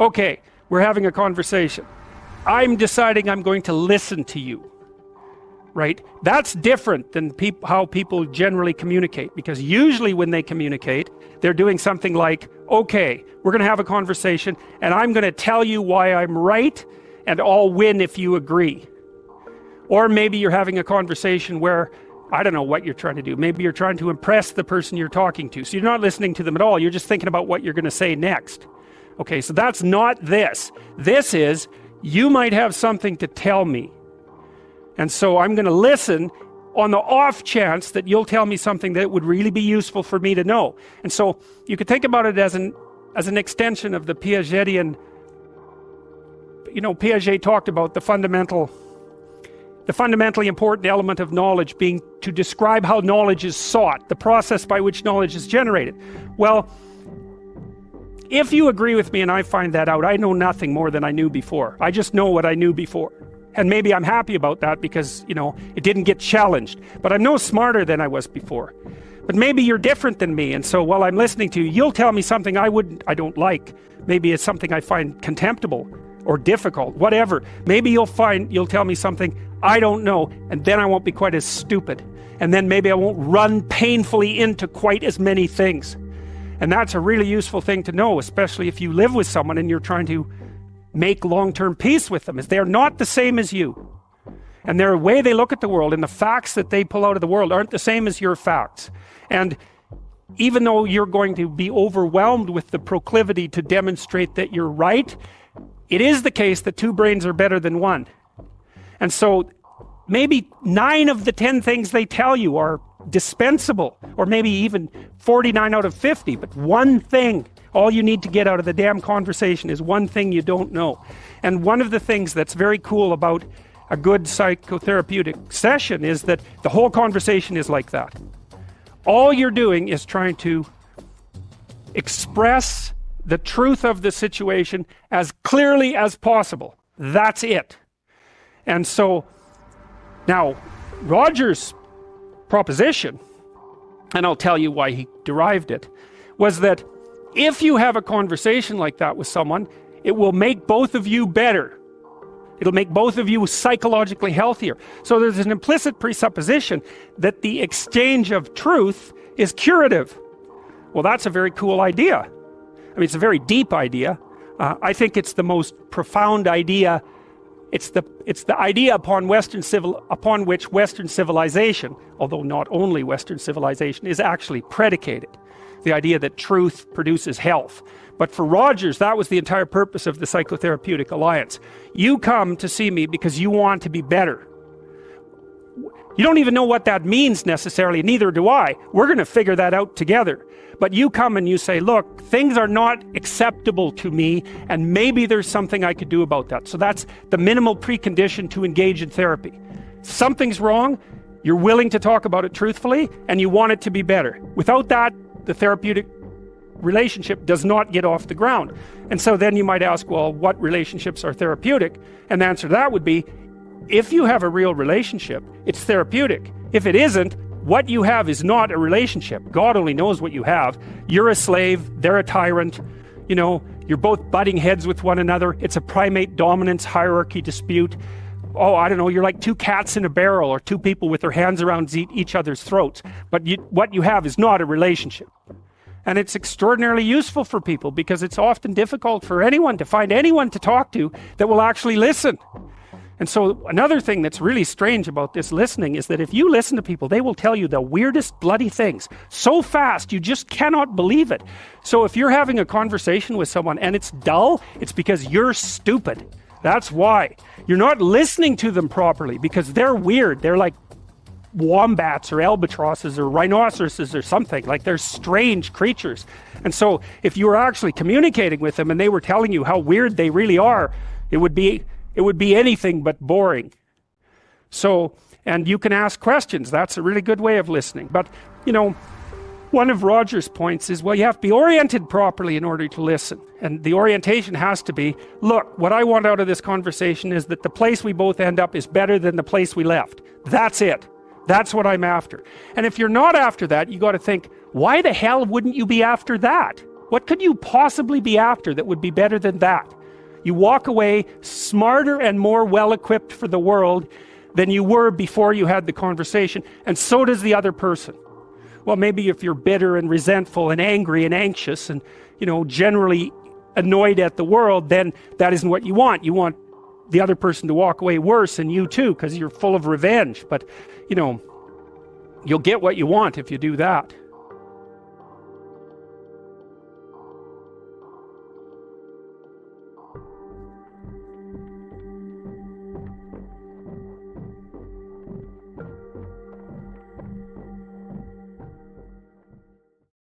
Okay, we're having a conversation. I'm deciding I'm going to listen to you. Right? That's different than how people generally communicate, because usually when they communicate, they're doing something like, okay, we're going to have a conversation and I'm going to tell you why I'm right and I'll win if you agree. Or maybe you're having a conversation where, I don't know what you're trying to do. Maybe you're trying to impress the person you're talking to. So you're not listening to them at all. You're just thinking about what you're going to say next. Okay, so that's not this. This is, you might have something to tell me. And so I'm going to listen on the off chance that you'll tell me something that would really be useful for me to know. And so you could think about it as an extension of the Piagetian. Piaget talked about the fundamentally important element of knowledge being to describe how knowledge is sought, the process by which knowledge is generated. Well, if you agree with me and I find that out, I know nothing more than I knew before. I just know what I knew before. And maybe I'm happy about that because, it didn't get challenged. But I'm no smarter than I was before. But maybe you're different than me, and so while I'm listening to you, you'll tell me something I don't like. Maybe it's something I find contemptible or difficult, whatever. Maybe you'll tell me something I don't know, and then I won't be quite as stupid. And then maybe I won't run painfully into quite as many things. And that's a really useful thing to know, especially if you live with someone and you're trying to make long-term peace with them, is they're not the same as you. And their way they look at the world and the facts that they pull out of the world aren't the same as your facts. And even though you're going to be overwhelmed with the proclivity to demonstrate that you're right, it is the case that two brains are better than one. And so maybe 9 of the 10 things they tell you are dispensable, or maybe even 49 out of 50, but one thing, all you need to get out of the damn conversation is one thing you don't know. And one of the things that's very cool about a good psychotherapeutic session is that the whole conversation is like that. All you're doing is trying to express the truth of the situation as clearly as possible. That's it. And so, now, Roger's proposition, and I'll tell you why he derived it, was that if you have a conversation like that with someone, it will make both of you better. It'll make both of you psychologically healthier. So there's an implicit presupposition that the exchange of truth is curative. Well, that's a very cool idea. I mean, it's a very deep idea. I think it's the most profound idea. It's the idea upon which Western civilization, although not only Western civilization, is actually predicated. The idea that truth produces health. But for Rogers, that was the entire purpose of the Psychotherapeutic Alliance. You come to see me because you want to be better. You don't even know what that means necessarily, neither do I. We're going to figure that out together. But you come and you say, look, things are not acceptable to me, and maybe there's something I could do about that. So that's the minimal precondition to engage in therapy. Something's wrong, you're willing to talk about it truthfully, and you want it to be better. Without that, the therapeutic relationship does not get off the ground. And so then you might ask, well, what relationships are therapeutic? And the answer to that would be, if you have a real relationship, it's therapeutic. If it isn't, what you have is not a relationship. God only knows what you have. You're a slave, they're a tyrant, you're both butting heads with one another. It's a primate dominance hierarchy dispute. Oh, I don't know, you're like two cats in a barrel, or two people with their hands around each other's throats. But what you have is not a relationship. And it's extraordinarily useful for people, because it's often difficult for anyone to find anyone to talk to that will actually listen. And so another thing that's really strange about this listening is that if you listen to people, they will tell you the weirdest bloody things so fast you just cannot believe it. So if you're having a conversation with someone and it's dull, it's because you're stupid. That's why. You're not listening to them properly because they're weird. They're like wombats or albatrosses or rhinoceroses or something. Like, they're strange creatures. And so if you were actually communicating with them and they were telling you how weird they really are, it would be anything but boring. So, and you can ask questions. That's a really good way of listening. But, one of Roger's points is, well, you have to be oriented properly in order to listen. And the orientation has to be, look, what I want out of this conversation is that the place we both end up is better than the place we left. That's it. That's what I'm after. And if you're not after that, you got to think, why the hell wouldn't you be after that? What could you possibly be after that would be better than that? You walk away smarter and more well-equipped for the world than you were before you had the conversation, and so does the other person. Well, maybe if you're bitter and resentful and angry and anxious and, you know, generally annoyed at the world, then that isn't what you want. You want the other person to walk away worse, and you too, because you're full of revenge. But, you know, you'll get what you want if you do that.